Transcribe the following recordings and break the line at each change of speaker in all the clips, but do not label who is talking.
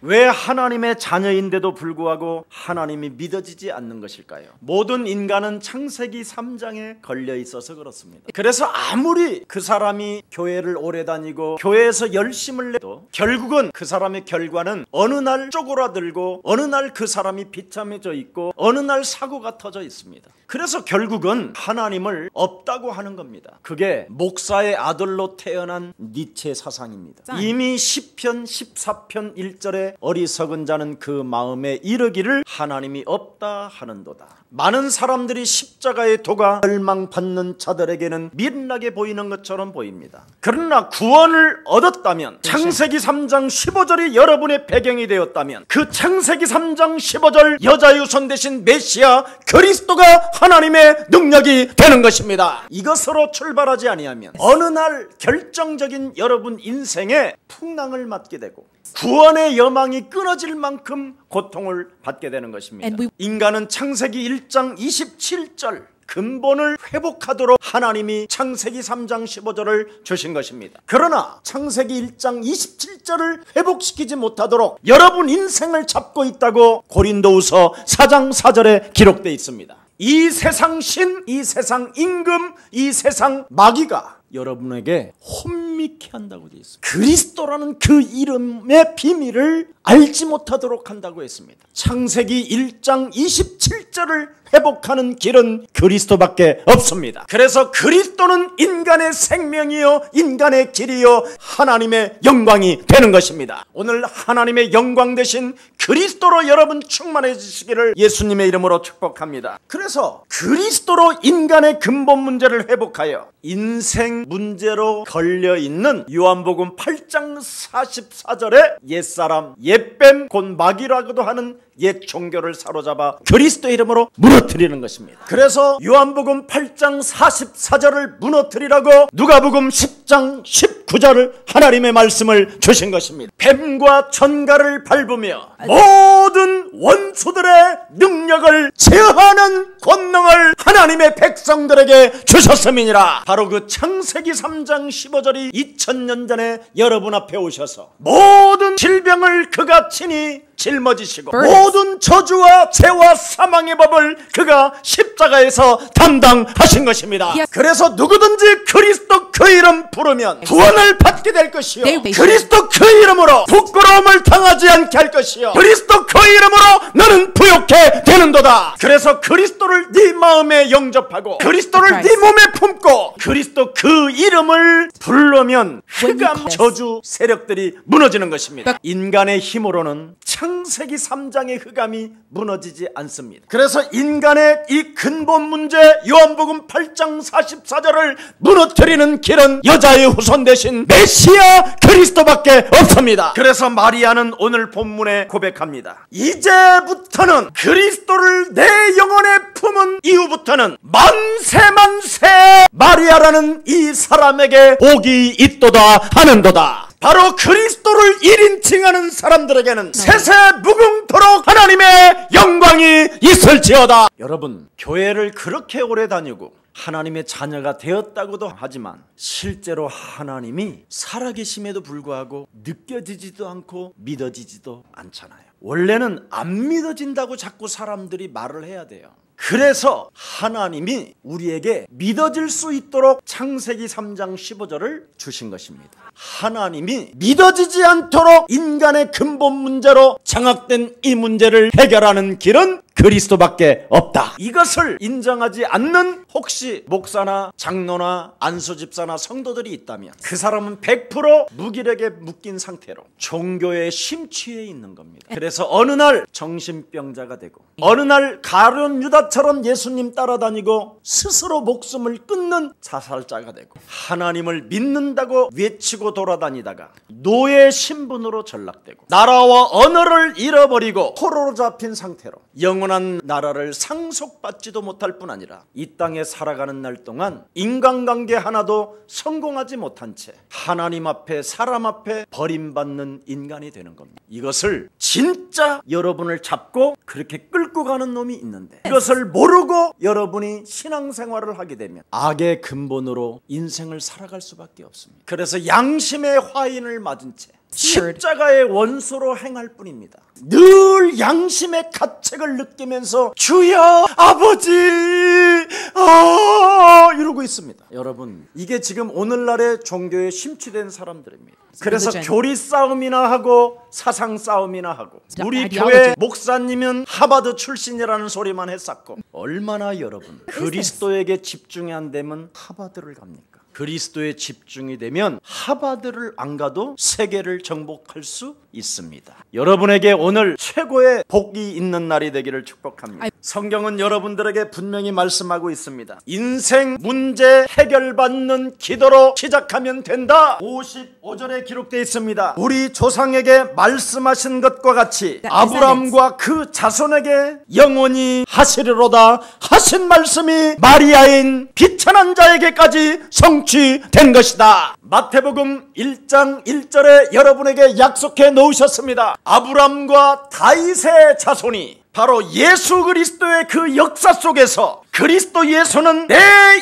왜 하나님의 자녀인데도 불구하고 하나님이 믿어지지 않는 것일까요? 모든 인간은 창세기 3장에 걸려 있어서 그렇습니다. 그래서 아무리 그 사람이 교회를 오래 다니고 교회에서 열심을 내도 결국은 그 사람의 결과는 어느 날 쪼그라들고 어느 날 그 사람이 비참해져 있고 어느 날 사고가 터져 있습니다. 그래서 결국은 하나님을 없다고 하는 겁니다. 그게 목사의 아들로 태어난 니체 사상입니다. 이미 시편 14편 1절에 어리석은 자는 그 마음에 이르기를 하나님이 없다 하는도다. 많은 사람들이 십자가의 도가 멸망받는 자들에게는 미련하게 보이는 것처럼 보입니다. 그러나 구원을 얻었다면, 창세기 3장 15절이 여러분의 배경이 되었다면, 그 창세기 3장 15절 여자의 후손 대신 메시아 그리스도가 하나님의 능력이 되는 것입니다. 이것으로 출발하지 아니하면 어느 날 결정적인 여러분 인생에 풍랑을 맞게 되고 구원의 여망이 끊어질 만큼 고통을 받게 되는 것입니다. 인간은 창세기 1장 27절 근본을 회복하도록 하나님이 창세기 3장 15절을 주신 것입니다. 그러나 창세기 1장 27절을 회복시키지 못하도록 여러분 인생을 잡고 있다고 고린도후서 4장 4절에 기록되어 있습니다. 이 세상 신, 이 세상 임금, 이 세상 마귀가 여러분에게 혼미케 한다고 되어 있습니다. 그리스도라는 그 이름의 비밀을 알지 못하도록 한다고 했습니다. 창세기 1장 27절을 회복하는 길은 그리스도밖에 없습니다. 그래서 그리스도는 인간의 생명이요 인간의 길이요 하나님의 영광이 되는 것입니다. 오늘 하나님의 영광 되신 그리스도로 여러분 충만해지시기를 예수님의 이름으로 축복합니다. 그래서 그리스도로 인간의 근본 문제를 회복하여 인생 문제로 걸려있는 요한복음 8장 44절에 옛사람 옛뱀 곧 마귀라고도 하는 옛 종교를 사로잡아 그리스도의 이름으로 무너뜨리는 것입니다. 그래서 요한복음 8장 44절을 무너뜨리라고 누가복음 10장 19절을 하나님의 말씀을 주신 것입니다. 뱀과 전갈을 밟으며 모든 원수들의 능력을 제어하는 권능을 하나님의 백성들에게 주셨음이니라. 바로 그 창세기 3장 15절이 2000년 전에 여러분 앞에 오셔서 모든 질병을 그가 친히 짊어지시고 모든 저주와 죄와 사망의 법을 그가 십자가에서 담당하신 것입니다. 그래서 누구든지 그리스도 그 이름 부르면 구원을 받게 될 것이요 그리스도 그 이름으로 부끄러움을 당하지 않게 할 것이요 그리스도 그 이름으로 너는 부욕해 되는도다. 그래서 그리스도를 네 마음에 영접하고 그리스도를 네 몸에 품고 그리스도 그 이름을 부르면 흑암 저주 세력들이 무너지는 것입니다. 인간의 힘으로는 창세기 3장의 흑암이 무너지지 않습니다. 그래서 인간의 이 근본 문제 요한복음 8장 44절을 무너뜨리는 길은 여자의 후손 대신 메시아 그리스도밖에 없습니다. 그래서 마리아는 오늘 본문에 고백합니다. 이제부터는 그리스도를 내 영혼에 품은 이후부터는 만세 마리아라는 이 사람에게 복이 있도다 하는도다. 바로 그리스도를 1인칭하는 사람들에게는 세세 무궁토록 하나님의 영광이 있을지어다. 여러분, 교회를 그렇게 오래 다니고 하나님의 자녀가 되었다고도 하지만 실제로 하나님이 살아계심에도 불구하고 느껴지지도 않고 믿어지지도 않잖아요. 원래는 안 믿어진다고 자꾸 사람들이 말을 해야 돼요. 그래서 하나님이 우리에게 믿어질 수 있도록 창세기 3장 15절을 주신 것입니다. 하나님이 믿어지지 않도록 인간의 근본 문제로 장악된 이 문제를 해결하는 길은 그리스도밖에 없다. 이것을 인정하지 않는 혹시 목사나 장로나 안수집사나 성도들이 있다면 그 사람은 100% 무기력에 묶인 상태로 종교에 심취해 있는 겁니다. 그래서 어느 날 정신병자가 되고 어느 날 가룟 유다처럼 예수님 따라다니고 스스로 목숨을 끊는 자살자가 되고 하나님을 믿는다고 외치고 돌아다니다가 노예 신분으로 전락되고 나라와 언어를 잃어버리고 포로로 잡힌 상태로 영원한 나라를 상속받지도 못할 뿐 아니라 이 땅에 살아가는 날 동안 인간관계 하나도 성공하지 못한 채 하나님 앞에 사람 앞에 버림받는 인간이 되는 겁니다. 이것을 진짜 여러분을 잡고 그렇게 끌고 가는 놈이 있는데 이것을 모르고 여러분이 신앙생활을 하게 되면 악의 근본으로 인생을 살아갈 수밖에 없습니다. 그래서 양심의 화인을 맞은 채 십자가의 원수로 행할 뿐입니다. 늘 양심의 가책을 느끼면서 주여 아버지 이러고 있습니다. 여러분, 이게 지금 오늘날의 종교에 심취된 사람들입니다. 그래서 교리 싸움이나 하고 사상 싸움이나 하고, 우리 교회 목사님은 하버드 출신이라는 소리만 했었고, 얼마나 여러분 그리스도에게 집중이 안 되면 하버드를 갑니까? 그리스도에 집중이 되면 하버드를 안 가도 세계를 정복할 수 있습니다. 여러분에게 오늘 최고의 복이 있는 날이 되기를 축복합니다. 성경은 여러분들에게 분명히 말씀하고 있습니다. 인생 문제 해결받는 기도로 시작하면 된다. 55절에 기록되어 있습니다. 우리 조상에게 말씀하신 것과 같이 아브라함과 그 자손에게 영원히 하시리로다 하신 말씀이 마리아인 비천한 자에게까지 성취된 것이다. 마태복음 1장 1절에 여러분에게 약속해 놓으셨습니다. 아브라함과 다윗의 자손이 바로 예수 그리스도의 그 역사 속에서 그리스도 예수는 내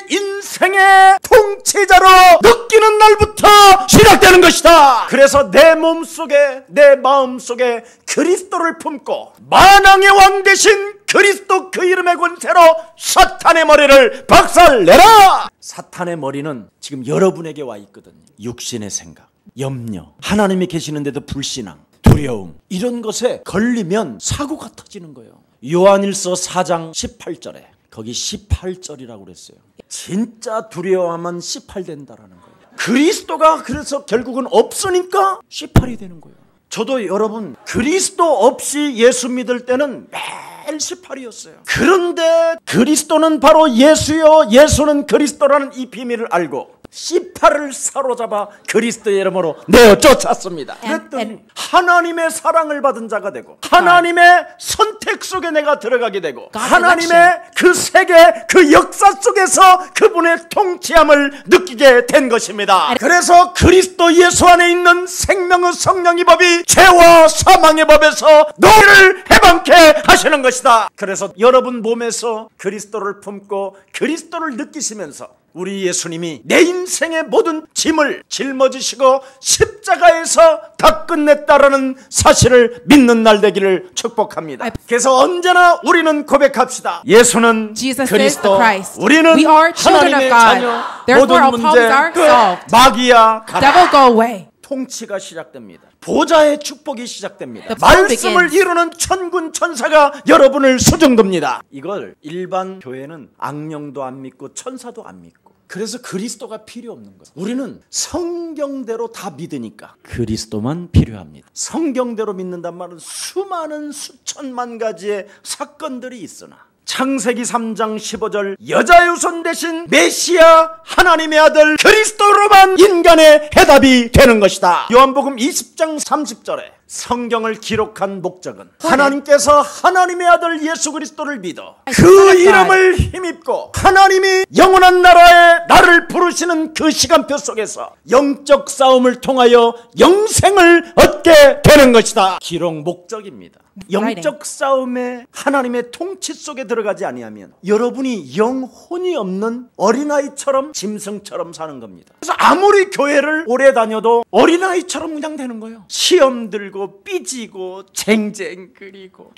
인생의 통치자로 느끼는 날부터 시작되는 것이다. 그래서 내 몸속에, 내 마음속에 그리스도를 품고 만왕의 왕 되신 그리스도 그 이름의 권세로 사탄의 머리를 박살내라. 사탄의 머리는 지금 여러분에게 와 있거든요. 육신의 생각, 염려, 하나님이 계시는데도 불신앙, 두려움, 이런 것에 걸리면 사고가 터지는 거예요. 요한일서 4장 18절에, 거기 18절이라고 그랬어요. 진짜 두려워하면 18 된다라는 거예요. 그리스도가 그래서 결국은 없으니까 18이 되는 거예요. 저도 여러분 그리스도 없이 예수 믿을 때는 매일 18이었어요. 그런데 그리스도는 바로 예수요, 예수는 그리스도라는 이 비밀을 알고 18을 사로잡아 그리스도의 이름으로 내어 쫓았습니다. 그랬더니 하나님의 사랑을 받은 자가 되고, 하나님의 선택 속에 내가 들어가게 되고, 하나님의 그 세계 그 역사 속에서 그분의 통치함을 느끼게 된 것입니다. 그래서 그리스도 예수 안에 있는 생명의 성령의 법이 죄와 사망의 법에서 너희를 해방케 하시는 것이다. 그래서 여러분 몸에서 그리스도를 품고 그리스도를 느끼시면서 우리 예수님이 내 인생의 모든 짐을 짊어지시고 십자가에서 다 끝냈다라는 사실을 믿는 날 되기를 축복합니다. 그래서 언제나 우리는 고백합시다. 예수는 그리스도, 우리는 하나님의 자녀, 모든 문제 끝, 마귀야 가라. 통치가 시작됩니다. 보좌의 축복이 시작됩니다. 말씀을 이루는 천군 천사가 여러분을 수중듭니다. 이걸 일반 교회는 악령도 안 믿고 천사도 안 믿고, 그래서 그리스도가 필요 없는 거예요. 우리는 성경대로 다 믿으니까 그리스도만 필요합니다. 성경대로 믿는단 말은 수많은 수천만 가지의 사건들이 있으나 창세기 3장 15절 여자의 후손 대신 메시아 하나님의 아들 그리스도로만 인간의 해답이 되는 것이다. 요한복음 20장 30절에 성경을 기록한 목적은 하나님께서 하나님의 아들 예수 그리스도를 믿어 그 이름을 힘입고 하나님이 영원한 나라에 나를 부르시는 그 시간표 속에서 영적 싸움을 통하여 영생을 얻게 되는 것이다. 기록 목적입니다. 영적 싸움에 하나님의 통치 속에 들어가지 아니하면 여러분이 영혼이 없는 어린아이처럼 짐승처럼 사는 겁니다. 그래서 아무리 교회를 오래 다녀도 어린아이처럼 그냥 되는 거예요. 시험 들고 삐지고 쟁쟁거리고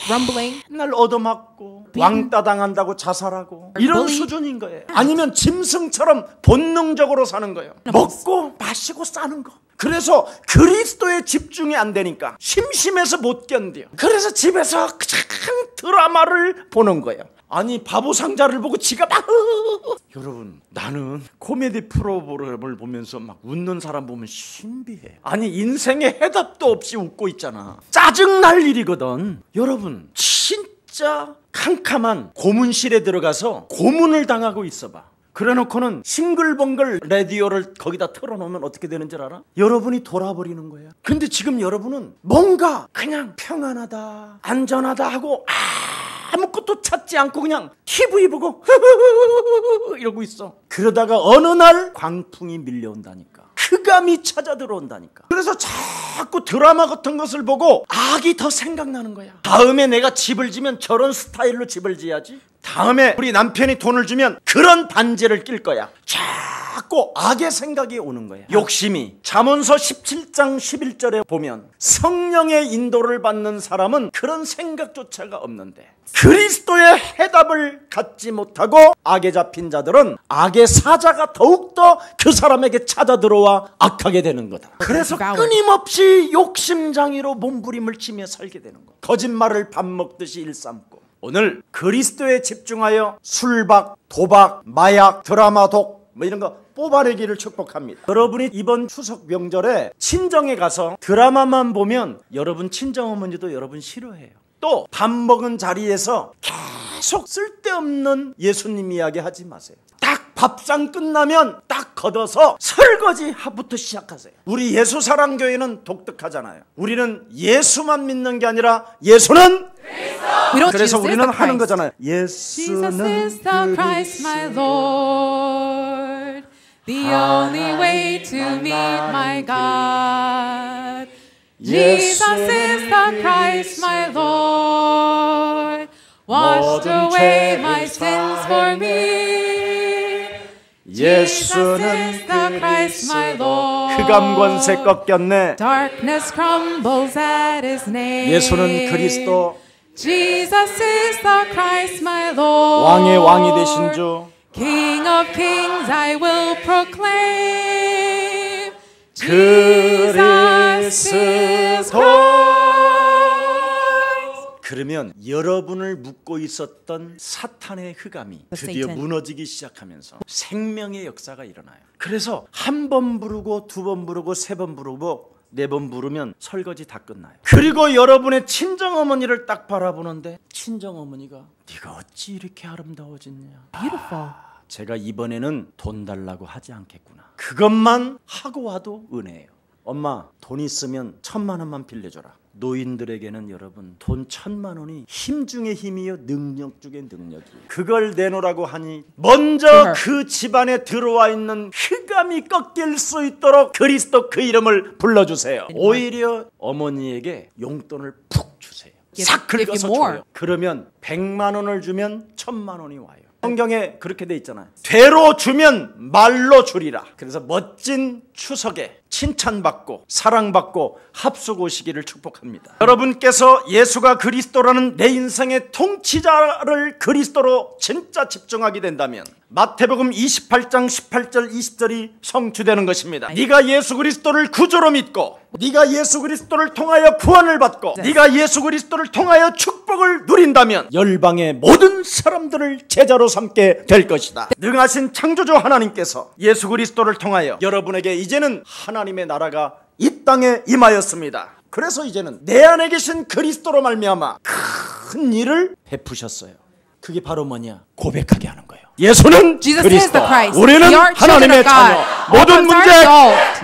맨날 얻어맞고 왕따 당한다고 자살하고 이런 수준인 거예요. 아니면 짐승처럼 본능적으로 사는 거예요. 먹고 마시고 싸는 거. 그래서 그리스도에 집중이 안 되니까 심심해서 못 견뎌요. 그래서 집에서 그냥 드라마를 보는 거예요. 아니 바보 상자를 보고 지가 막 여러분, 나는 코미디 프로그램을 보면서 막 웃는 사람 보면 신비해. 아니 인생에 해답도 없이 웃고 있잖아. 짜증날 일이거든. 여러분 진짜 캄캄한 고문실에 들어가서 고문을 당하고 있어봐. 그래놓고는 싱글벙글 라디오를 거기다 틀어놓으면 어떻게 되는 줄 알아? 여러분이 돌아버리는 거예요. 근데 지금 여러분은 뭔가 그냥 평안하다 안전하다 하고 아무것도 찾지 않고 그냥 TV 보고 이러고 있어. 그러다가 어느 날 광풍이 밀려온다니까. 흑암이 찾아 들어온다니까. 그래서 자꾸 드라마 같은 것을 보고 악이 더 생각나는 거야. 다음에 내가 집을 지면 저런 스타일로 집을 지어야지. 다음에 우리 남편이 돈을 주면 그런 반지를 낄 거야. 자꾸 악의 생각이 오는 거예요. 욕심이. 잠언서 17장 11절에 보면 성령의 인도를 받는 사람은 그런 생각조차가 없는데 그리스도의 해답을 갖지 못하고 악에 잡힌 자들은 악의 사자가 더욱더 그 사람에게 찾아 들어와 악하게 되는 거다. 그래서 끊임없이 욕심장애로 몸부림을 치며 살게 되는 거예요. 거짓말을 밥 먹듯이 일삼고. 오늘 그리스도에 집중하여 술박, 도박, 마약, 드라마 독 이런 거 뽑아내기를 축복합니다. 여러분이 이번 추석 명절에 친정에 가서 드라마만 보면 여러분 친정어머니도 여러분 싫어해요. 또 밥 먹은 자리에서 계속 쓸데없는 예수님 이야기 하지 마세요. 딱 밥상 끝나면 딱 걷어서 설거지부터 시작하세요. 우리 예수사랑교회는 독특하잖아요. 우리는 예수만 믿는 게 아니라 예수는 그래서 우리는 하는 거잖아요. 예수는
Jesus is the Christ, my Lord, the only way to meet my God. Jesus is the Christ, my Lord, washed away my sins for me. Jesus is the Christ, my Lord.
흑암 권세 꺾였네.
Darkness crumbles at His name.
예수는 그리스도.
Jesus is the Christ, my Lord.
왕의 왕이 되신 주.
King of kings, I will proclaim.
Jesus is
Christ.
그러면 여러분을 묶고 있었던 사탄의 흑암이 드디어 무너지기 시작하면서 생명의 역사가 일어나요. 그래서 한 번 부르고 두 번 부르고 세 번 부르고 네 번 부르면 설거지 다 끝나요. 그리고 여러분의 친정어머니를 딱 바라보는데 친정어머니가 네가 어찌 이렇게 아름다워졌냐.
Beautiful.
제가 이번에는 돈 달라고 하지 않겠구나. 그것만 하고 와도 은혜예요. 엄마 돈 있으면 1,000만 원만 빌려줘라. 노인들에게는 여러분 돈 1,000만 원이 힘 중에 힘이요 능력 중에 능력이에요. 그걸 내놓으라고 하니 먼저 그 집안에 들어와 있는 흑암이 꺾일 수 있도록 그리스도 그 이름을 불러주세요. 오히려 어머니에게 용돈을 푹 주세요. 싹 긁어서 줘요. 그러면 100만 원을 주면 1,000만 원이 와요. 성경에 그렇게 돼 있잖아요. 되로 주면 말로 주리라. 그래서 멋진 추석에 칭찬받고 사랑받고 합숙 오시기를 축복합니다. 여러분께서 예수가 그리스도라는 내 인생의 통치자를 그리스도로 진짜 집중하게 된다면 마태복음 28장 18절 20절이 성취되는 것입니다. 네가 예수 그리스도를 구주로 믿고 네가 예수 그리스도를 통하여 구원을 받고 네가 예수 그리스도를 통하여 축복을 누린다면 열방의 모든 사람들을 제자로 삼게 될 것이다. 능하신 창조주 하나님께서 예수 그리스도를 통하여 여러분에게 이제는 하나님의 나라가 이 땅에 임하였습니다. 그래서 이제는 내 안에 계신 그리스도로 말미암아 큰 일을 베푸셨어요. 그게 바로 뭐냐? 고백하게 하는 거예요. 예수는 그리스도, 우리는 하나님의 자녀. 모든 문제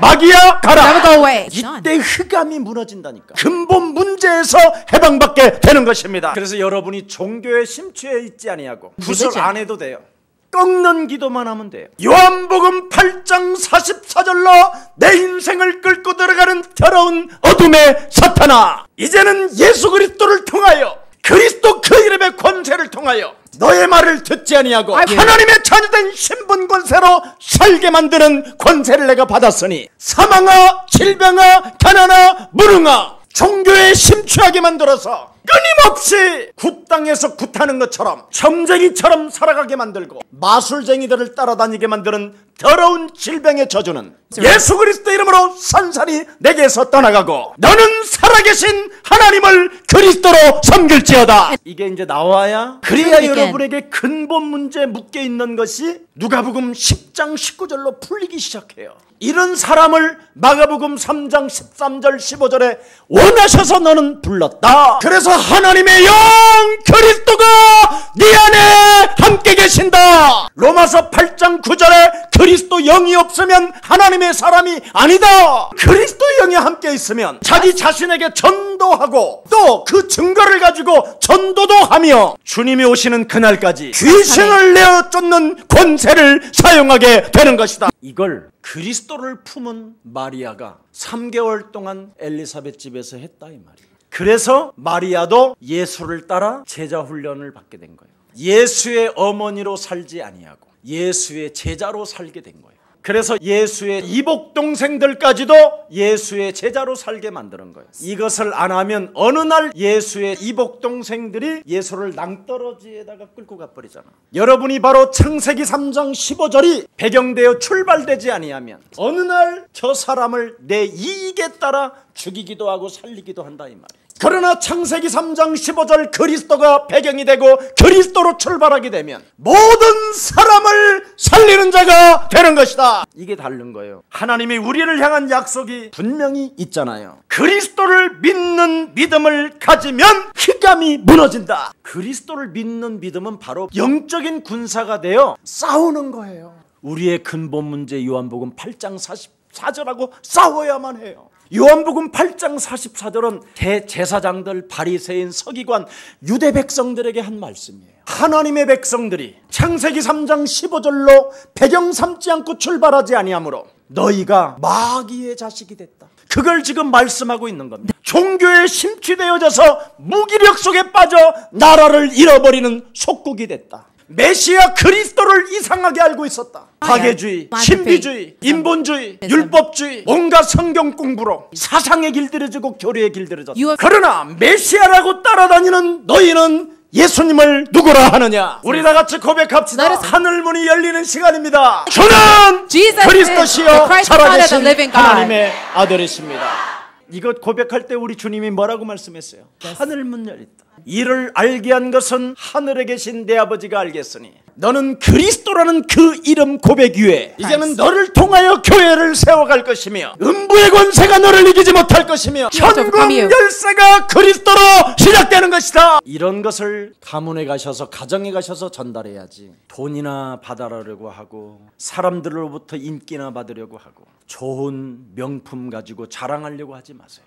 마귀야 가라. 이때 흑암이 무너진다니까. 근본 문제에서 해방받게 되는 것입니다. 그래서 여러분이 종교에 심취해 있지 아니하고 구설 안 해도 돼요. 꺾는 기도만 하면 돼요. 요한복음 8장 44절로 내 인생을 끌고 들어가는 더러운 어둠의 사탄아, 이제는 예수 그리스도를 통하여 그리스도 그 이름의 권세를 통하여 너의 말을 듣지 아니하고 하나님의 자녀된 신분 권세로 살게 만드는 권세를 내가 받았으니 사망아 질병아 가난아 무능아 종교에 심취하게 만들어서 끊임없이 굿땅에서 굿하는 것처럼 점쟁이처럼 살아가게 만들고 마술쟁이들을 따라다니게 만드는 더러운 질병의 저주는 예수 그리스도 이름으로 산산이 내게서 떠나가고 너는 살아계신 하나님을 그리스도로 섬길지어다. 이게 이제 나와야 그래야 여러분에게 근본 문제에 묶여 있는 것이 누가복음 10장 19절로 풀리기 시작해요. 이런 사람을 마가복음 3장 13절 15절에 원하셔서 너는 불렀다. 그래서 하나님의 영 그리스도가 네 안에 함께 계신다. 로마서 8장 9절에 그리스도 영이 없으면 하나님의 사람이 아니다. 그리스도 영이 함께 있으면 자기 자신에게 전도하고 또 그 증거를 가지고 전도도 하며 주님이 오시는 그날까지 귀신을 내어 쫓는 권세를 사용하게 되는 것이다. 이걸 그리스도를 품은 마리아가 3개월 동안 엘리사벳 집에서 했다 이 말이에요. 그래서 마리아도 예수를 따라 제자 훈련을 받게 된 거예요. 예수의 어머니로 살지 아니하고 예수의 제자로 살게 된 거예요. 그래서 예수의 이복 동생들까지도 예수의 제자로 살게 만드는 거예요. 이것을 안 하면 어느 날 예수의 이복 동생들이 예수를 낭떠러지에다가 끌고 가버리잖아. 여러분이 바로 창세기 3장 15절이 배경되어 출발되지 아니하면 어느 날 저 사람을 내 이익에 따라 죽이기도 하고 살리기도 한다 이 말이에요. 그러나 창세기 3장 15절 그리스도가 배경이 되고 그리스도로 출발하게 되면 모든 사람을 살리는 자가 되는 것이다. 이게 다른 거예요. 하나님이 우리를 향한 약속이 분명히 있잖아요. 그리스도를 믿는 믿음을 가지면 휘감이 무너진다. 그리스도를 믿는 믿음은 바로 영적인 군사가 되어 싸우는 거예요. 우리의 근본 문제 요한복음 8장 44절하고 싸워야만 해요. 요한복음 8장 44절은 대제사장들, 바리새인, 서기관, 유대 백성들에게 한 말씀이에요. 하나님의 백성들이 창세기 3장 15절로 배경 삼지 않고 출발하지 아니하므로 너희가 마귀의 자식이 됐다. 그걸 지금 말씀하고 있는 겁니다. 종교에 심취되어져서 무기력 속에 빠져 나라를 잃어버리는 속국이 됐다. 메시아 그리스도를 이상하게 알고 있었다. 박애주의, 신비주의, 인본주의, 율법주의, 온갖 성경 공부로 사상에 길들여지고 교리에 길들여졌다. 그러나 메시아라고 따라다니는 너희는 예수님을 누구라 하느냐? 우리 다 같이 고백합시다. 하늘문이 열리는 시간입니다. 주는 그리스도시요 살아계신 하나님의 아들이십니다. 이것 고백할 때 우리 주님이 뭐라고 말씀했어요? 하늘문 열렸다. 이를 알게 한 것은 하늘에 계신 내 아버지가 알겠으니 너는 그리스도라는 그 이름 고백 위에 이제는 너를 통하여 교회를 세워갈 것이며 음부의 권세가 너를 이기지 못할 것이며 천국 열쇠가 그리스도로 시작되는 것이다. 이런 것을 가문에 가셔서 가정에 가셔서 전달해야지. 돈이나 받아라려고 하고 사람들로부터 인기나 받으려고 하고 좋은 명품 가지고 자랑하려고 하지 마세요.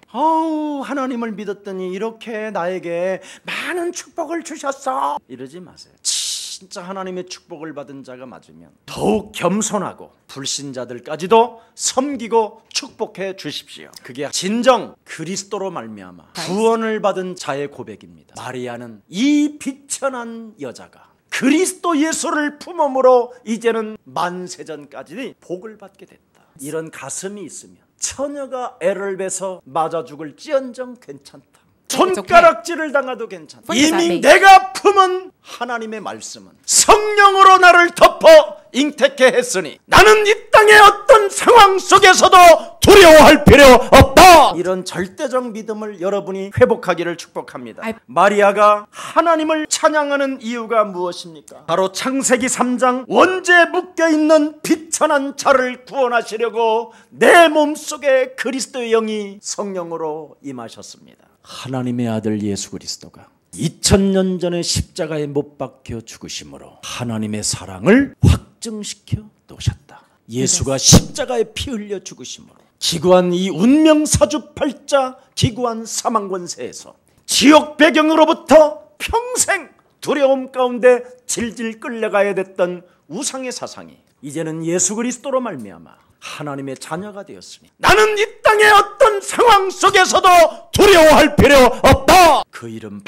하나님을 믿었더니 이렇게 나에게 많은 축복을 주셨어 이러지 마세요. 진짜 하나님의 축복을 받은 자가 맞으면 더욱 겸손하고 불신자들까지도 섬기고 축복해 주십시오. 그게 진정 그리스도로 말미암아 구원을 받은 자의 고백입니다. 마리아는 이 비천한 여자가 그리스도 예수를 품음으로 이제는 만세전까지 복을 받게 됐다. 이런 가슴이 있으면 처녀가 애를 베서 맞아 죽을지언정 괜찮다. 손가락질을 당해도 괜찮다. 이미 내가 품은 하나님의 말씀은 성령으로 나를 덮어 잉태케 했으니 나는 이 땅의 어떤 상황 속에서도 두려워할 필요 없다. 이런 절대적 믿음을 여러분이 회복하기를 축복합니다. 마리아가 하나님을 찬양하는 이유가 무엇입니까? 바로 창세기 3장 원죄에 묶여있는 비천한 자를 구원하시려고 내 몸속에 그리스도의 영이 성령으로 임하셨습니다. 하나님의 아들 예수 그리스도가 2000년 전에 십자가에 못 박혀 죽으심으로 하나님의 사랑을 확증시켜 놓으셨다. 예수가 십자가에 피 흘려 죽으심으로 기구한 이 운명 사주팔자 기구한 사망 권세에서 지옥 배경으로부터 평생 두려움 가운데 질질 끌려가야 됐던 우상의 사상이 이제는 예수 그리스도로 말미암아 하나님의 자녀가 되었으니 나는 이 땅의 어떤 상황 속에서도 두려워할 필요 없다. 그 이름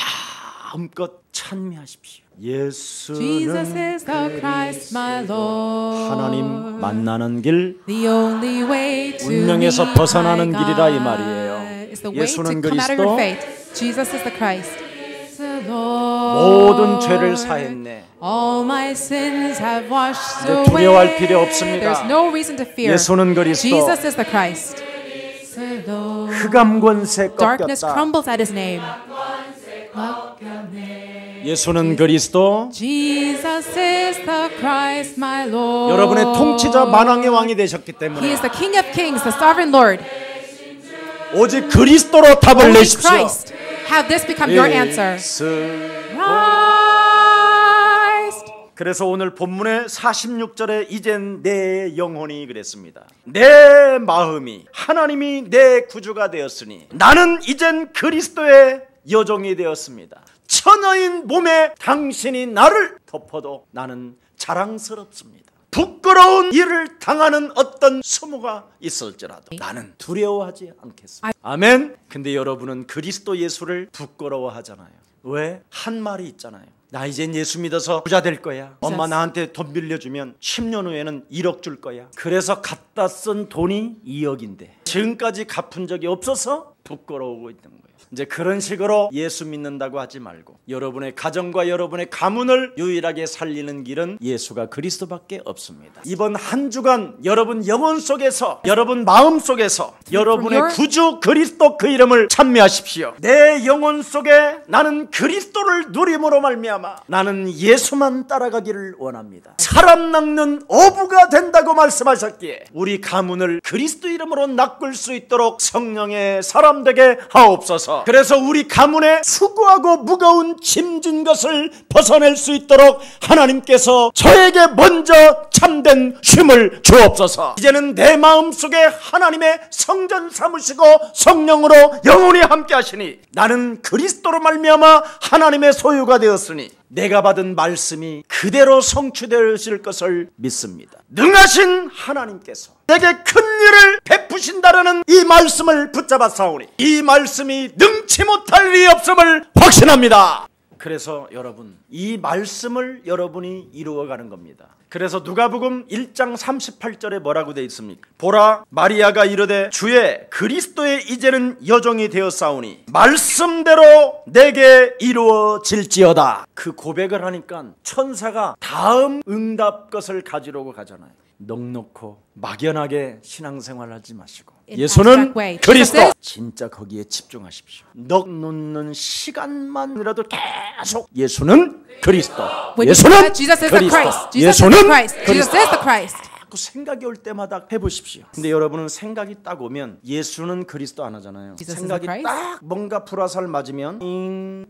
마음껏 찬미하십시오. 예수는 하나님 만나는 길, 운명에서 벗어나는 길이라 이 말이에요. 예수는 그리스도, 모든 죄를 사했네. 이제 두려워할 필요 없습니다. 예수는 그리스도, 흑암 권세 꺾였다. 예수는 그리스도, 여러분의 통치자 만왕의 왕이 되셨기 때문에 오직 그리스도로 답을 내십시오.
Have this become your answer.
그래서 오늘 본문의 46절에 이젠 내 영혼이 그랬습니다. 내 마음이 하나님이 내 구주가 되었으니 나는 이젠 그리스도의 여종이 되었습니다. 처녀인 몸에 당신이 나를 덮어도 나는 자랑스럽습니다. 부끄러운 일을 당하는 어떤 수모가 있을지라도 나는 두려워하지 않겠습니다. 아멘. 근데 여러분은 그리스도 예수를 부끄러워하잖아요. 왜? 한 말이 있잖아요. 나 이젠 예수 믿어서 부자 될 거야. 엄마 나한테 돈 빌려주면 10년 후에는 1억 줄 거야. 그래서 갖다 쓴 돈이 2억인데 지금까지 갚은 적이 없어서 부끄러우고 있는 거예요. 이제 그런 식으로 예수 믿는다고 하지 말고 여러분의 가정과 여러분의 가문을 유일하게 살리는 길은 예수가 그리스도밖에 없습니다. 이번 한 주간 여러분 영혼 속에서, 여러분 마음 속에서 여러분의 구주 그리스도 그 이름을 찬미하십시오. 내 영혼 속에 나는 그리스도를 누림으로 말미암아 나는 예수만 따라가기를 원합니다. 사람 낚는 어부가 된다고 말씀하셨기에 우리 가문을 그리스도 이름으로 낚을 수 있도록 성령의 사람 되게 하옵소서. 그래서 우리 가문에 수고하고 무거운 짐진 것을 벗어낼 수 있도록 하나님께서 저에게 먼저 참된 쉼을 주옵소서. 이제는 내 마음속에 하나님의 성전 삼으시고 성령으로 영원히 함께 하시니 나는 그리스도로 말미암아 하나님의 소유가 되었으니 내가 받은 말씀이 그대로 성취되실 것을 믿습니다. 능하신 하나님께서 내게 큰 일을 베푸신다라는 이 말씀을 붙잡아 싸우니 이 말씀이 능치 못할 일이 없음을 확신합니다. 그래서 여러분, 이 말씀을 여러분이 이루어가는 겁니다. 그래서 누가복음 1장 38절에 뭐라고 되어 있습니까? 보라, 마리아가 이르되 주의 그리스도의 이제는 여종이 되었사오니 말씀대로 내게 이루어질지어다. 그 고백을 하니까 천사가 다음 응답 것을 가지려고 가잖아요. 넉넉고 막연하게 신앙생활하지 마시고 예수는 그리스도, 진짜 거기에 집중하십시오. 넋 놓는 시간만이라도 계속 예수는 그리스도, 예수는 그리스도, 예수는 그리스도. 자꾸 생각이 올 때마다 해보십시오. 근데 여러분은 생각이 딱 오면 예수는 그리스도 안 하잖아요. 생각이 딱 뭔가 불화살 맞으면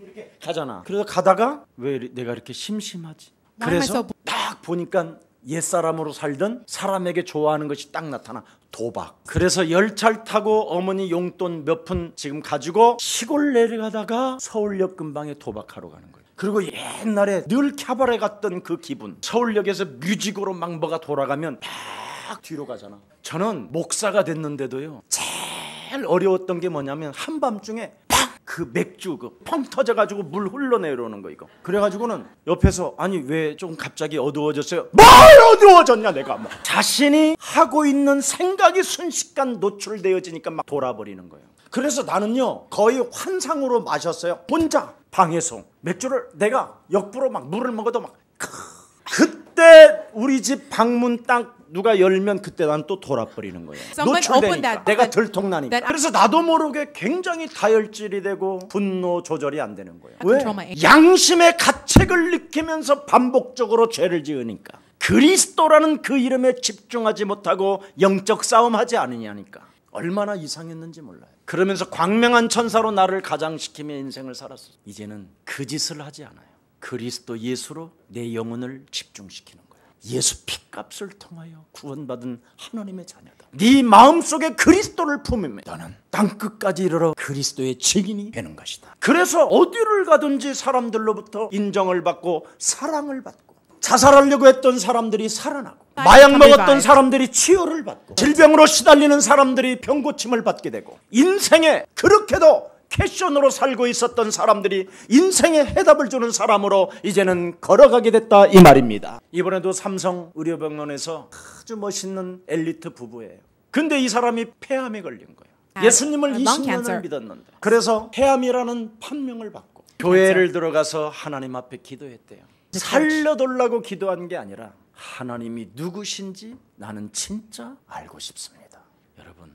이렇게 가잖아. 그래서 가다가 왜 내가 이렇게 심심하지? 그래서 딱 보니까 옛사람으로 살던 사람에게 좋아하는 것이 딱 나타나. 도박. 그래서 열차를 타고 어머니 용돈 몇 푼 지금 가지고 시골 내려가다가 서울역 근방에 도박하러 가는 거예요. 그리고 옛날에 늘 캬바레 갔던 그 기분, 서울역에서 뮤직으로 막 뭐가 돌아가면 막 뒤로 가잖아. 저는 목사가 됐는데도요, 제일 어려웠던 게 뭐냐면 한밤중에 그 맥주 펑 터져가지고 물 흘러내려오는 거 이거. 그래가지고는 옆에서 아니 왜 좀 갑자기 어두워졌어요? 뭘 어두워졌냐 내가 뭐. 자신이 하고 있는 생각이 순식간 노출되어지니까 막 돌아버리는 거예요. 그래서 나는요 거의 환상으로 마셨어요. 혼자 방에서 맥주를 내가 역부로 막 물을 먹어도 막 그때 우리 집 방문 딱 누가 열면 그때 난 또 돌아버리는 거예요. 노출되니까 내가 들통나니까. 그래서 나도 모르게 굉장히 다혈질이 되고 분노 조절이 안 되는 거예요. 왜? 양심의 가책을 느끼면서 반복적으로 죄를 지으니까. 그리스도라는 그 이름에 집중하지 못하고 영적 싸움하지 않으냐니까. 얼마나 이상했는지 몰라요. 그러면서 광명한 천사로 나를 가장시키며 인생을 살았어요. 이제는 그 짓을 하지 않아요. 그리스도 예수로 내 영혼을 집중시키는 거예요. 예수 피값을 통하여 구원받은 하나님의 자녀다. 네 마음속에 그리스도를 품으면 너는 땅끝까지 이르러 그리스도의 증인이 되는 것이다. 그래서 어디를 가든지 사람들로부터 인정을 받고 사랑을 받고, 자살하려고 했던 사람들이 살아나고, 마약 먹었던 사람들이 치유를 받고, 질병으로 시달리는 사람들이 병고침을 받게 되고, 인생에 그렇게도 패션으로 살고 있었던 사람들이 인생의 해답을 주는 사람으로 이제는 걸어가게 됐다 이 말입니다. 이번에도 삼성 의료병원에서 아주 멋있는 엘리트 부부예요. 근데 이 사람이 폐암에 걸린 거예요. 예수님을 20년을 믿었는데. 그래서 폐암이라는 판명을 받고 교회를 들어가서 하나님 앞에 기도했대요. 살려달라고 기도한 게 아니라 하나님이 누구신지 나는 진짜 알고 싶습니다.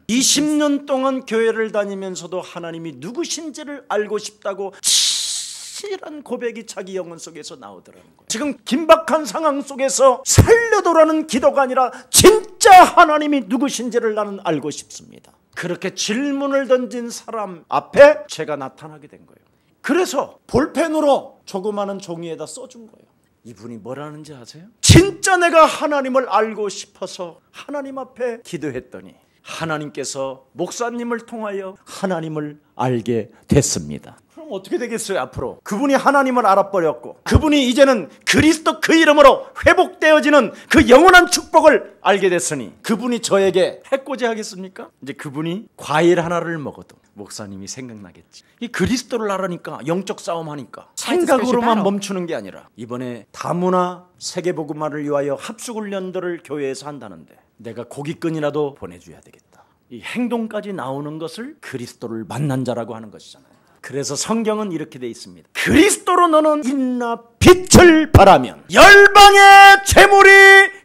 20년 동안 교회를 다니면서도 하나님이 누구신지를 알고 싶다고 치밀한 고백이 자기 영혼 속에서 나오더라는 거예요. 지금 긴박한 상황 속에서 살려도라는 기도가 아니라 진짜 하나님이 누구신지를 나는 알고 싶습니다. 그렇게 질문을 던진 사람 앞에 제가 나타나게 된 거예요. 그래서 볼펜으로 조그마한 종이에다 써준 거예요. 이분이 뭐라는지 아세요? 진짜 내가 하나님을 알고 싶어서 하나님 앞에 기도했더니 하나님께서 목사님을 통하여 하나님을 알게 됐습니다. 그럼 어떻게 되겠어요? 앞으로 그분이 하나님을 알아버렸고 그분이 이제는 그리스도 그 이름으로 회복되어지는 그 영원한 축복을 알게 됐으니 그분이 저에게 해코지 하겠습니까? 이제 그분이 과일 하나를 먹어도 목사님이 생각나겠지. 이 그리스도를 알아니까 영적 싸움 하니까 생각으로만 멈추는 게 아니라 이번에 다문화 세계복음화를 위하여 합숙훈련들을 교회에서 한다는데 내가 고깃근이라도 보내줘야 되겠다. 이 행동까지 나오는 것을 그리스도를 만난 자라고 하는 것이잖아요. 그래서 성경은 이렇게 돼 있습니다. 그리스도로 너는 인나 빛을 발하면 열방의 재물이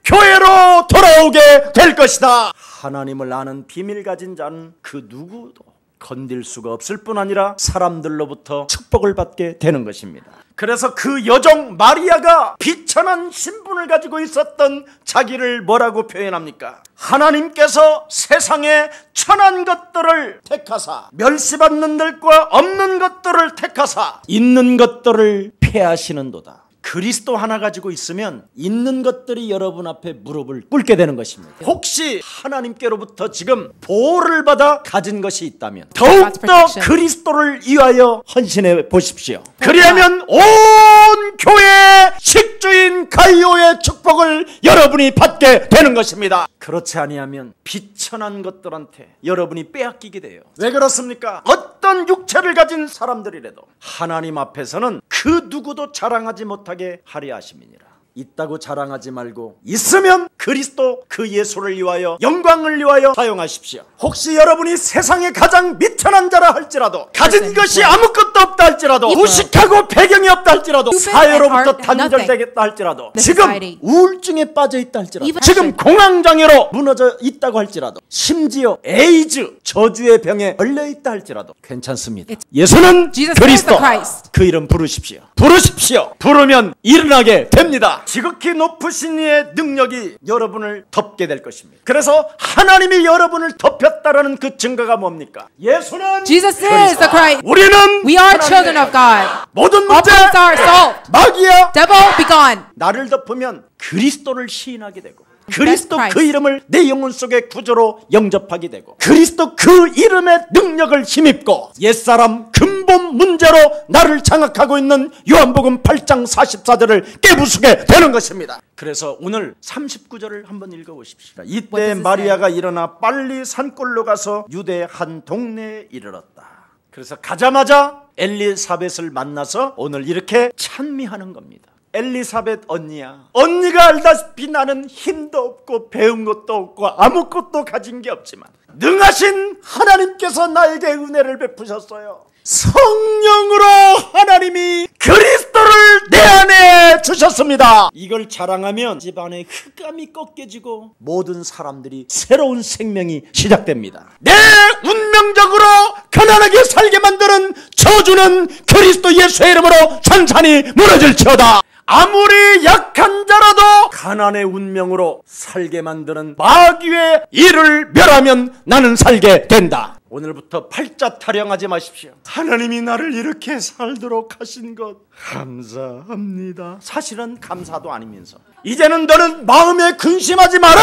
교회로 돌아오게 될 것이다. 하나님을 아는 비밀 가진 자는 그 누구도 건들 수가 없을 뿐 아니라 사람들로부터 축복을 받게 되는 것입니다. 그래서 그 여종 마리아가 비천한 신분을 가지고 있었던 자기를 뭐라고 표현합니까? 하나님께서 세상에 천한 것들을 택하사 멸시받는 것과 없는 것들을 택하사 있는 것들을 폐하시는도다. 그리스도 하나 가지고 있으면 있는 것들이 여러분 앞에 무릎을 꿇게 되는 것입니다. 혹시 하나님께로부터 지금 보호를 받아 가진 것이 있다면 더욱더 그리스도를 위하여 헌신해 보십시오. 그리하면 온 교회의 식주인 가이오의 축복을 여러분이 받게 되는 것입니다. 그렇지 아니하면 비천한 것들한테 여러분이 빼앗기게 돼요. 왜 그렇습니까? 어떤 육체를 가진 사람들이라도 하나님 앞에서는 그 누구도 자랑하지 못하게 하려 하심이니라. 있다고 자랑하지 말고 있으면 그리스도 그 예수를 위하여 영광을 위하여 사용하십시오. 혹시 여러분이 세상에 가장 미천한 자라 할지라도 가진 것이 아무것도 없다 할지라도 무식하고 배경이 없다 할지라도 사회로부터 단절되겠다 할지라도 지금 우울증에 빠져 있다 할지라도 지금 공황장애로 무너져 있다고 할지라도 심지어 에이즈 저주의 병에 걸려 있다 할지라도 괜찮습니다. 예수는 그리스도 그 이름 부르십시오. 부르십시오. 부르면 일어나게 됩니다. 지극히 높으신 이의 능력이 여러분을 덮게 될 것입니다. 그래서 하나님이 여러분을 덮였다라는 그 증거가 뭡니까? 예수는
Jesus is the Christ.
우리는
We are children of God.
모든 문제
All problems are solved.
마귀야
Devil be gone.
나를 덮으면 그리스도를 시인하게 되고 그리스도 그 이름을 내 영혼 속의 구조로 영접하게 되고 그리스도 그 이름의 능력을 힘입고 옛사람 근본 문제로 나를 장악하고 있는 요한복음 8장 44절을 깨부수게 되는 것입니다. 그래서 오늘 39절을 한번 읽어보십시오. 이때 마리아가 일어나 빨리 산골로 가서 유대 한 동네에 이르렀다. 그래서 가자마자 엘리사벳을 만나서 오늘 이렇게 찬미하는 겁니다. 엘리사벳 언니야, 언니가 알다시피 나는 힘도 없고 배운 것도 없고 아무것도 가진 게 없지만 능하신 하나님께서 나에게 은혜를 베푸셨어요. 성령으로 하나님이 그리스도를 내 안에 주셨습니다. 이걸 자랑하면 집안의 흑암이 꺾여지고 모든 사람들이 새로운 생명이 시작됩니다. 내 운명적으로 가난하게 살게 만드는 저주는 그리스도 예수의 이름으로 산산이 무너질지어다. 아무리 약한 자라도 가난의 운명으로 살게 만드는 마귀의 일을 멸하면 나는 살게 된다. 오늘부터 팔자 타령하지 마십시오. 하나님이 나를 이렇게 살도록 하신 것 감사합니다. 사실은 감사도 아니면서 이제는 너는 마음에 근심하지 마라.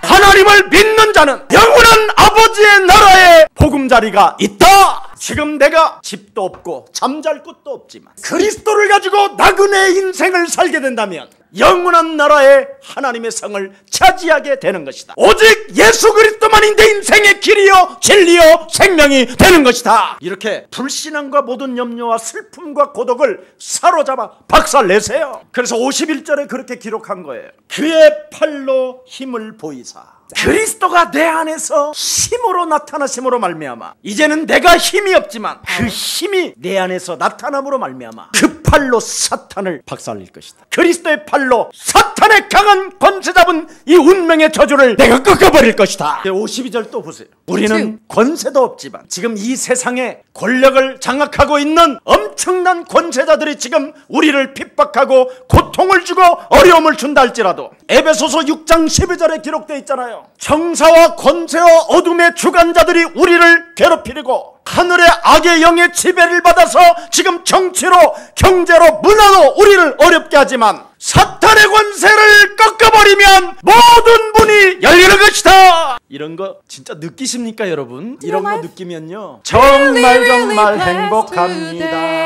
하나님을 믿는 자는 영원한 아버지의 나라에 보금자리가 있다. 지금 내가 집도 없고 잠잘 곳도 없지만 그리스도를 가지고 나그네의 인생을 살게 된다면 영원한 나라에 하나님의 성을 차지하게 되는 것이다. 오직 예수 그리스도만이 내 인생의 길이요 진리요 생명이 되는 것이다. 이렇게 불신앙과 모든 염려와 슬픔과 고독을 사로잡아 박살내세요. 그래서 51절에 그렇게 기록한 거예요. 그의 팔로 힘을 보이사 그리스도가 내 안에서 힘으로 나타나심으로 말미암아 이제는 내가 힘이 없지만 그 힘이 내 안에서 나타남으로 말미암아 그 팔로 사탄을 박살낼 것이다. 그리스도의 팔로 사탄의 강한 권세 잡은 이 운명의 저주를 내가 꺾어버릴 것이다. 52절 또 보세요. 우리는 권세도 없지만 지금 이 세상에 권력을 장악하고 있는 엄청난 권세자들이 지금 우리를 핍박하고 고통을 주고 어려움을 준다 할지라도 에베소서 6장 12절에 기록되어 있잖아요. 정사와 권세와 어둠의 주관자들이 우리를 괴롭히려고 하늘의 악의 영의 지배를 받아서 지금 정치로 경제로 문화로 우리를 어렵게 하지만 사탄 사탄의 권세를 꺾어버리면 모든 문이 열리는 것이다. 이런 거 진짜 느끼십니까 여러분? 이런 거 느끼면요 정말 정말 행복합니다.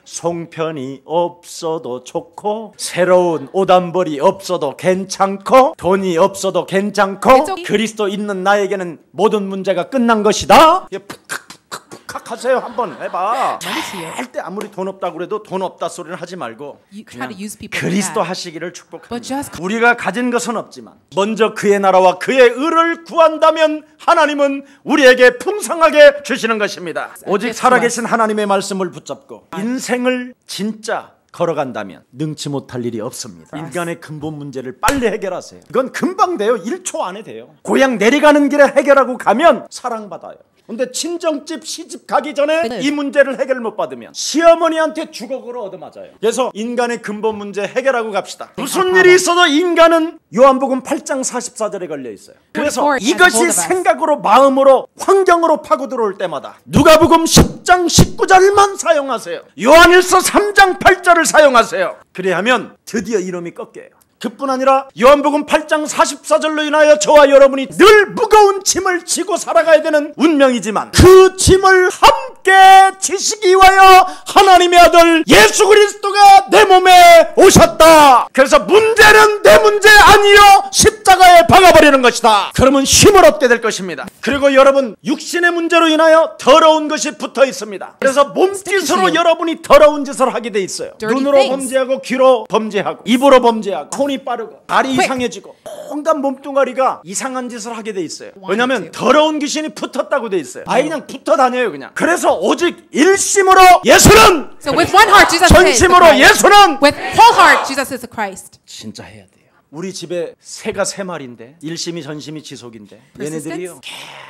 송편이 없어도 좋고 새로운 옷단벌이 없어도 괜찮고 돈이 없어도 괜찮고 그리스도 있는 나에게는 모든 문제가 끝난 것이다. 푹 하세요. 한번 해봐. 절대 아무리 돈 없다고 그래도 돈 없다 소리는 하지 말고 그냥 그리스도 하시기를 축복합니다. 우리가 가진 것은 없지만 먼저 그의 나라와 그의 의를 구한다면 하나님은 우리에게 풍성하게 주시는 것입니다. 오직 살아계신 하나님의 말씀을 붙잡고 인생을 진짜 걸어간다면 능치 못할 일이 없습니다. 인간의 근본 문제를 빨리 해결하세요. 이건 금방 돼요. 1초 안에 돼요. 고향 내려가는 길에 해결하고 가면 사랑받아요. 근데 친정집 시집 가기 전에 이 문제를 해결 못 받으면 시어머니한테 주걱으로 얻어맞아요. 그래서 인간의 근본 문제 해결하고 갑시다. 무슨 일이 있어도 인간은 요한복음 8장 44절에 걸려 있어요. 그래서 이것이 생각으로 마음으로 환경으로 파고 들어올 때마다 누가복음 10장 19절만 사용하세요. 요한일서 3장 8절을 사용하세요. 그래야면 드디어 이놈이 꺾여요. 그뿐 아니라 요한복음 8장 44절로 인하여 저와 여러분이 늘 무거운 짐을 지고 살아가야 되는 운명이지만 그 짐을 함께 지시기 위하여 하나님의 아들 예수 그리스도가 내 몸에 오셨다. 그래서 문제는 내 문제 아니요 십자가에 박아버리는 것이다. 그러면 힘을 얻게 될 것입니다. 그리고 여러분 육신의 문제로 인하여 더러운 것이 붙어 있습니다. 그래서 몸짓으로 여러분이 더러운 짓을 하게 돼 있어요. 눈으로 범죄하고 귀로 범죄하고 입으로 범죄하고 손이 빠르고 발이 이상해지고 온갖 몸뚱아리가 이상한 짓을 하게 돼 있어요. 왜냐하면 더러운 귀신이 붙었다고 돼 있어요. 아예 그냥 붙어 다녀요 그냥. 그래서 오직 일심으로 예수는 전심으로 예수는
With whole heart, Jesus is the Christ.
진짜 해야 돼요. 우리 집에 새가 3마리인데 일심이 전심이 지속인데 얘네들이요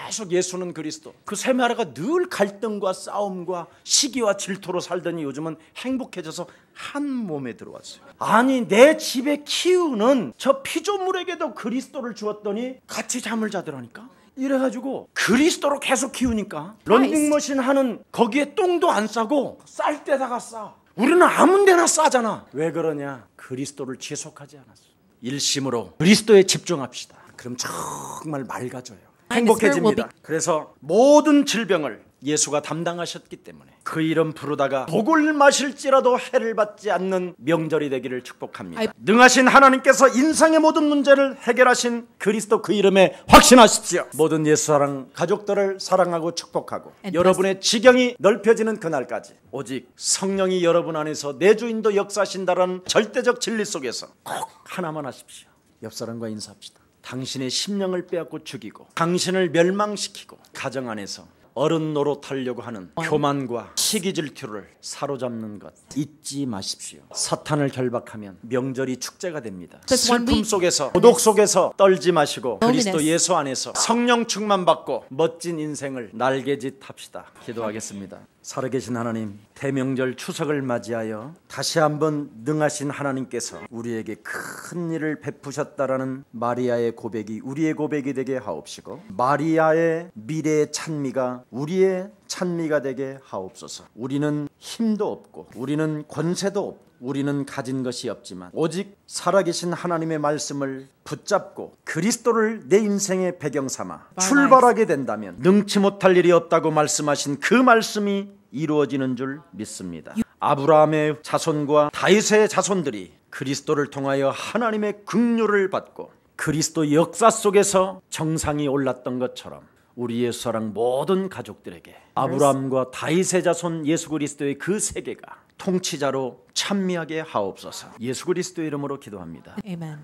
계속 예수는 그리스도 그 3마리가 늘 갈등과 싸움과 시기와 질투로 살더니 요즘은 행복해져서 한 몸에 들어왔어요. 아니 내 집에 키우는 저 피조물에게도 그리스도를 주었더니 같이 잠을 자더라니까. 이래가지고 그리스도로 계속 키우니까 런닝머신 하는 거기에 똥도 안 싸고 쌀 데다가 싸. 우리는 아무 데나 싸잖아. 왜 그러냐? 그리스도를 지속하지 않았어. 일심으로 그리스도에 집중합시다. 그럼 정말 맑아져요. 행복해집니다. 그래서 모든 질병을 예수가 담당하셨기 때문에 그 이름 부르다가 독을 마실지라도 해를 받지 않는 명절이 되기를 축복합니다. 능하신 하나님께서 인생의 모든 문제를 해결하신 그리스도 그 이름에 확신하십시오. 모든 예수사랑 가족들을 사랑하고 축복하고 여러분의 지경이 넓혀지는 그날까지 오직 성령이 여러분 안에서 내 주인도 역사하신다는 절대적 진리 속에서 꼭 하나만 하십시오. 옆사람과 인사합시다. 당신의 심령을 빼앗고 죽이고 당신을 멸망시키고 가정 안에서 어른 노릇하려고 하는 교만과 시기 질투를 사로잡는 것 잊지 마십시오. 사탄을 결박하면 명절이 축제가 됩니다. 슬픔 속에서 고독 속에서 떨지 마시고 그리스도 예수 안에서 성령 충만 받고 멋진 인생을 날개짓 합시다. 기도하겠습니다. 살아계신 하나님, 대명절 추석을 맞이하여 다시 한번 능하신 하나님께서 우리에게 큰 일을 베푸셨다라는 마리아의 고백이 우리의 고백이 되게 하옵시고 마리아의 미래의 찬미가 우리의 찬미가 되게 하옵소서. 우리는 힘도 없고 우리는 권세도 없고 우리는 가진 것이 없지만 오직 살아계신 하나님의 말씀을 붙잡고 그리스도를 내 인생의 배경 삼아 출발하게 된다면 능치 못할 일이 없다고 말씀하신 그 말씀이 이루어지는 줄 믿습니다. 아브라함의 자손과 다윗의 자손들이 그리스도를 통하여 하나님의 긍휼을 받고 그리스도 역사 속에서 정상이 올랐던 것처럼 우리 예수사랑 모든 가족들에게 아브라함과 다윗의 자손 예수 그리스도의 그 세계가 통치자로 찬미하게 하옵소서. 예수 그리스도의 이름으로 기도합니다.
Amen.